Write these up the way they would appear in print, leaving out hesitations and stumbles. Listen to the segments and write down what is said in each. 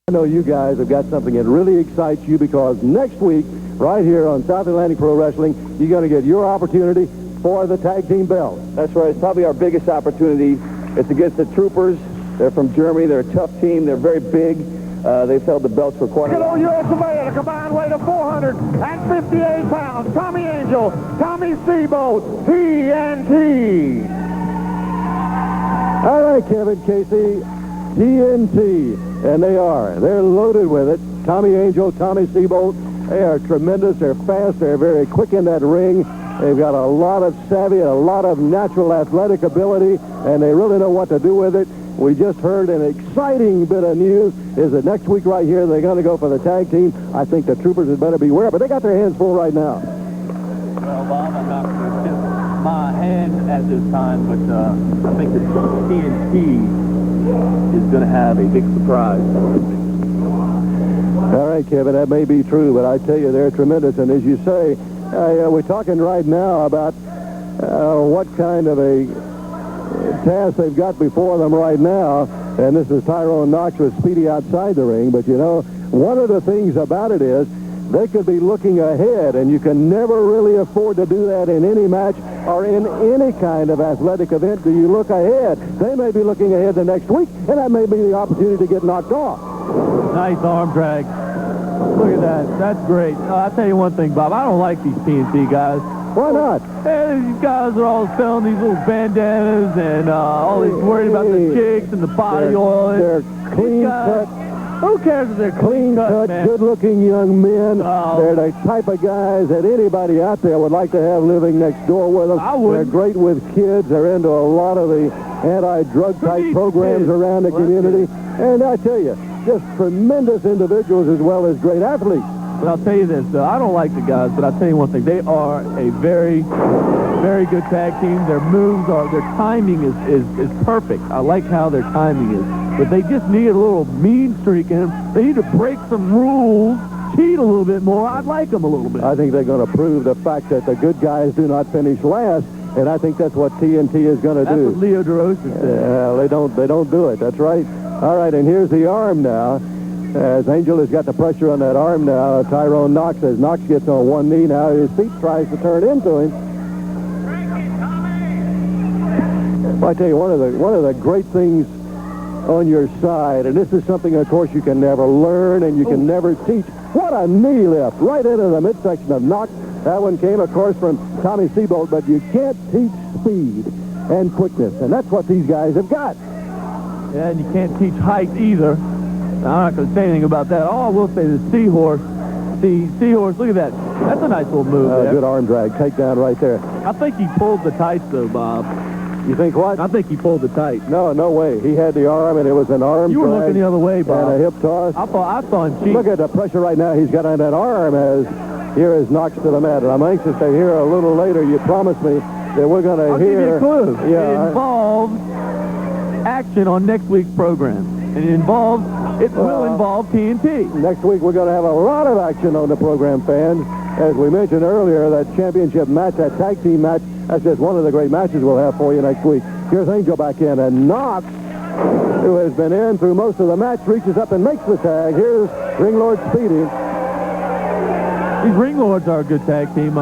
I know you guys have got something that really excites you because next week, right here on South Atlantic Pro Wrestling, you're going to get your opportunity for the tag team belt. That's right. It's probably our biggest opportunity. It's against the Troopers. They're from Germany. They're a tough team. They're very big. They've held the belts for quite a while. USA at a combined weight of 458 pounds. Tommy Angel, Tommy Seebolt, TNT. All right, Kevin Casey, TNT. And they are. They're loaded with it. Tommy Angel, Tommy Seebolt, they are tremendous. They're fast. They're very quick in that ring. They've got a lot of savvy and a lot of natural athletic ability, and they really know what to do with it. We just heard an exciting bit of news is that next week right here they're going to go for the tag team. I think the Troopers had better beware, but they got their hands full right now. Well, Bob, I'm not going to tip my hand at this time, but I think that TNT is going to have a big surprise. All right, Kevin, that may be true, but I tell you, they're tremendous. And as you say, we're talking right now about what kind of a task they've got before them right now. And this is Tyrone Knox with Speedy outside the ring. But, you know, one of the things about it is they could be looking ahead, and you can never really afford to do that in any match or in any kind of athletic event. Do you look ahead? They may be looking ahead the next week, and that may be the opportunity to get knocked off. Nice arm drag. Look at that. That's great. I'll tell you one thing, Bob. I don't like these TNT guys. Why not? Hey, these guys are all selling these little bandanas and all these worried about the chicks and the body oil. They're clean cut. Who cares if they're Clean cut, good-looking young men. Oh. They're the type of guys that anybody out there would like to have living next door with them. They're great with kids. They're into a lot of the anti-drug type programs around the community. And I tell you, just tremendous individuals as well as great athletes. But I'll tell you this, I don't like the guys, but I'll tell you one thing. They are a very, very good tag team. Their moves their timing is perfect. I like how their timing is. But they just need a little mean streak in them. They need to break some rules, cheat a little bit more. I'd like them a little bit. I think they're going to prove the fact that the good guys do not finish last, and I think that's what TNT is going to do. That's what Leo DeRosa said. They don't do it. That's right. All right, and here's the arm now. As Angel has got the pressure on that arm now, Tyrone Knox, as Knox gets on one knee now, his feet tries to turn into him. Well, I tell you, one of the great things on your side, and this is something, of course, you can never learn and you can never teach. What a knee lift right into the midsection of Knox. That one came, of course, from Tommy Seebolt, but you can't teach speed and quickness, and that's what these guys have got. Yeah, and you can't teach height either. I'm not going to say anything about that. All I will say is Seahorse. Seahorse, look at that. That's a nice little move there. Good arm drag. Takedown right there. I think he pulled the tights, though, Bob. You think what? I think he pulled the tights. No way. He had the arm, and it was an arm You were drag looking the other way, Bob. and a hip toss. I saw him cheat. Look at the pressure right now he's got on that arm as here is Knox to the mat. And I'm anxious to hear a little later. You promised me that we're going to hear. I'll give you a clue. Yeah. It involves action on next week's program. And it will involve TNT. Next week we're going to have a lot of action on the program, fans. As we mentioned earlier, that championship match, that tag team match, that's just one of the great matches we'll have for you next week. Here's Angel back in, and Knox, who has been in through most of the match, reaches up and makes the tag. Here's Ringlord Speedy. These Ringlords are a good tag team. We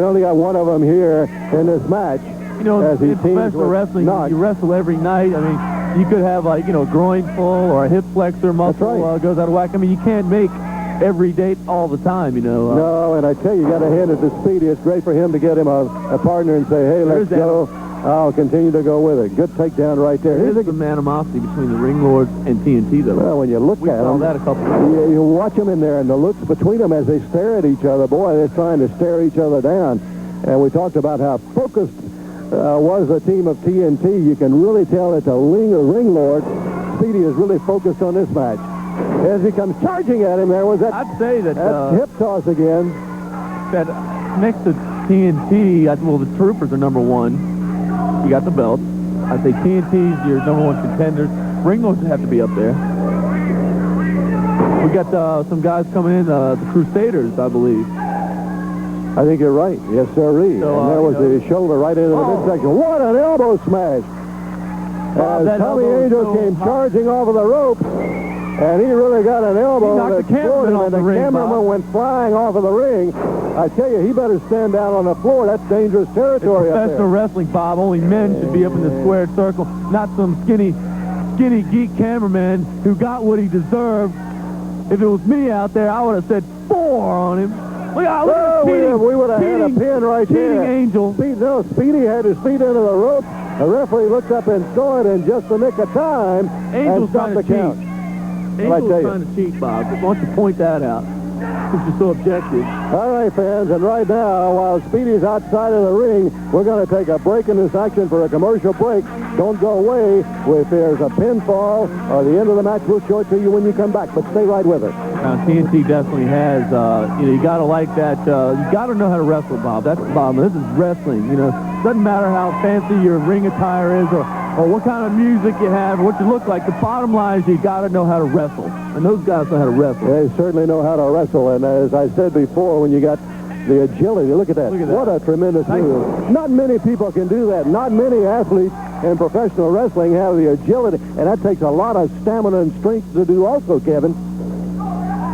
only got one of them here in this match. You know, as he in professional wrestling, you wrestle every night. I mean, you could have, like, a groin pull or a hip flexor muscle goes out of whack. I mean, you can't make every date all the time, No, and I tell you, you got to hand it to Speedy. It's great for him to get him a partner and say, hey, let's go. I'll continue to go with it. Good takedown right there. There's some animosity between the Ringlords and TNT, though. Well, when you look at them, that a couple of you watch them in there, and the looks between them as they stare at each other. Boy, they're trying to stare each other down. And we talked about how focused was the team of TNT. You can really tell that the Ringlord, Speedy, is really focused on this match. As he comes charging at him, there was that. I'd say that hip toss again. That next to TNT, well, the Troopers are number one. You got the belt. I'd say TNT's your number one contenders. Ringlords have to be up there. We got some guys coming in, the Crusaders, I believe. I think you're right. Yes, sirree. So, and there was the shoulder right into the midsection. What an elbow smash. Bob, that Tommy elbow Angel so came hot. charging over the rope, and he really got an elbow He knocked that the cameraman floored him, off and the the ring, cameraman Bob. went flying off of the ring. I tell you, he better stand down on the floor. That's dangerous territory It's up professional there. wrestling, Bob. Only men should be up in the squared circle, not some skinny geek cameraman who got what he deserved. If it was me out there, I would have said 4 on him. Look at We would have had a pin right there. Angel. Speedy had his feet into the rope. The referee looked up and saw it in just the nick of time and Angel's stopped the trying to count. cheat. What'd I tell Angel's you? trying to cheat, Bob. I want you to point that out. Since you're so objective. All right, fans, and right now, while Speedy's outside of the ring, we're going to take a break in this action for a commercial break. Don't go away. If there's a pinfall or the end of the match, we'll show it to you when you come back, but stay right with us. Now, TNT definitely has, you got to like that. You got to know how to wrestle, Bob. That's the bottom. This is wrestling. Doesn't matter how fancy your ring attire is or what kind of music you have or what you look like. The bottom line is you got to know how to wrestle. And those guys know how to wrestle. They certainly know how to wrestle, and as I said before, when you got the agility, look at that. Look at that. What a tremendous move. Not many people can do that. Not many athletes in professional wrestling have the agility, and that takes a lot of stamina and strength to do also, Kevin.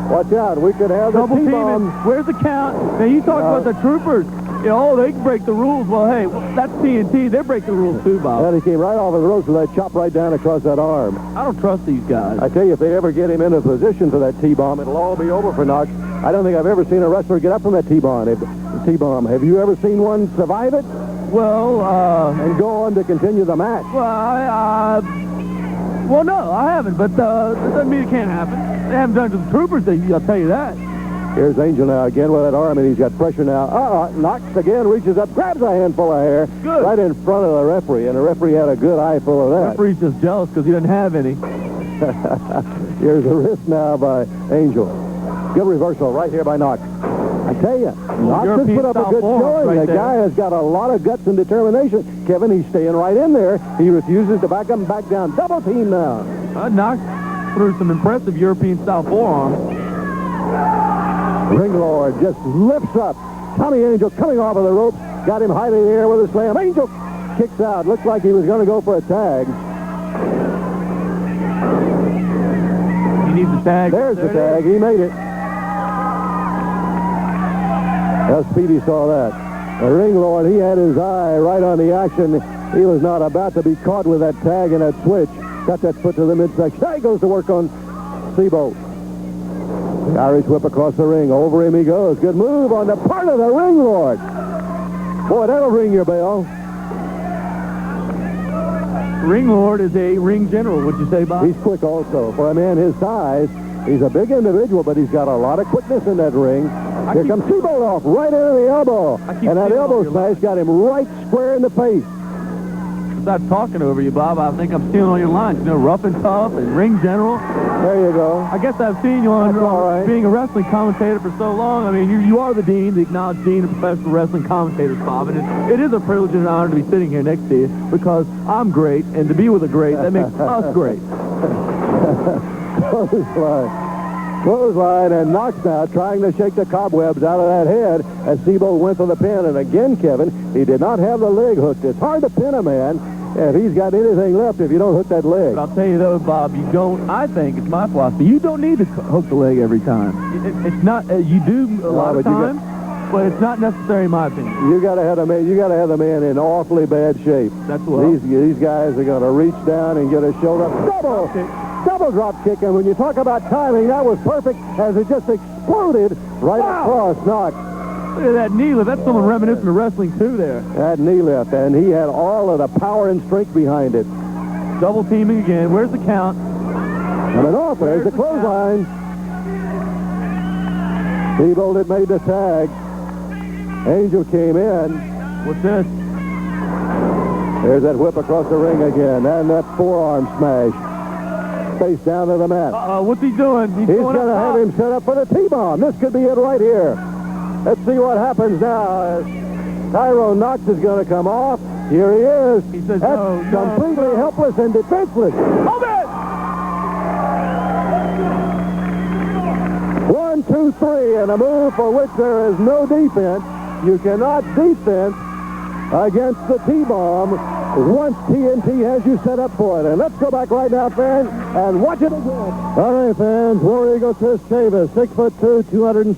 Watch out. We could have the Double teaming. T-bomb. Where's the count? Now, you talk about the troopers. They can break the rules. Well, hey, that's TNT. They break the rules too, Bob. And he came right off of the ropes with that chop right down across that arm. I don't trust these guys. I tell you, if they ever get him into position for that T-bomb, it'll all be over for Knox. I don't think I've ever seen a wrestler get up from that T-bomb. Have you ever seen one survive it Well, and go on to continue the match? well, no, I haven't, but that doesn't mean it can't happen. They haven't done it to the troopers, I'll tell you that. Here's Angel now again with that arm, and he's got pressure now. Knox again reaches up, grabs a handful of hair Good. right in front of the referee, and the referee had a good eye full of The that. referee's just jealous because he doesn't have any. Here's the wrist now by Angel. Good reversal right here by Knox. I tell you, Knox has put up a good showing. right The there. guy has got a lot of guts and determination. Kevin, he's staying right in there. He refuses to back up and back down. Double team now. Knox threw some impressive European-style forearms. Ringlord just lifts up. Tommy Angel coming off of the ropes. Got him high in the air with a slam. Angel kicks out. Looks like he was going to go for a tag. He needs a tag. There's the tag. He made it. Well, Speedy saw that. The Ringlord, he had his eye right on the action. He was not about to be caught with that tag and that switch. Got that foot to the midsection. He goes to work on Seebolt. The Irish whip across the ring. Over him he goes. Good move on the part of the Ringlord. Boy, that'll ring your bell. Ringlord is a ring general, would you say, Bob? He's quick also. For a man his size, he's a big individual, but he's got a lot of quickness in that ring. Here comes Seebolt off right into the elbow. And that elbow smash got him right square in the face. Not talking over you, Bob. I think I'm stealing all your lines. Rough and tough and ring general. There you go. I guess I've seen you on being a wrestling commentator for so long. I mean, you are the dean, the acknowledged dean of professional wrestling commentators, Bob. And it is a privilege and an honor to be sitting here next to you because I'm great, and to be with a great, that makes us great. Clothesline, and Knox now trying to shake the cobwebs out of that head as Seebolt went for the pin. And again, Kevin, he did not have the leg hooked. It's hard to pin a man if he's got anything left if you don't hook that leg. But I'll tell you though, Bob, you don't, I think, it's my philosophy, you don't need to hook the leg every time. It's not, you do a lot of times, but it's not necessary in my opinion. You got to have the man in awfully bad shape. That's what these guys are going to reach down and get a shoulder. Double drop kick, and when you talk about timing, that was perfect as it just exploded right across Knox. Look at that knee lift. That's someone reminiscent of wrestling too there. That knee lift, and he had all of the power and strength behind it. Double teaming again. Where's the count? Coming off, there's the clothesline. Seebolt had made the tag. Angel came in. What's this? There's that whip across the ring again, and that forearm smash. Face down to the mat. What's he doing? He's going to have him set up for the T-bomb. This could be it right here. Let's see what happens now. Tyrone Knox is going to come off. Here he is. He says, That's completely helpless and defenseless. Hold it! 1, 2, 3, and a move for which there is no defense. You cannot defense against the T-bomb. once TNT has you set up for it. And let's go back right now, fans, and watch it again. All right, fans. War Eagle Chris Chavis, 6'2", 200.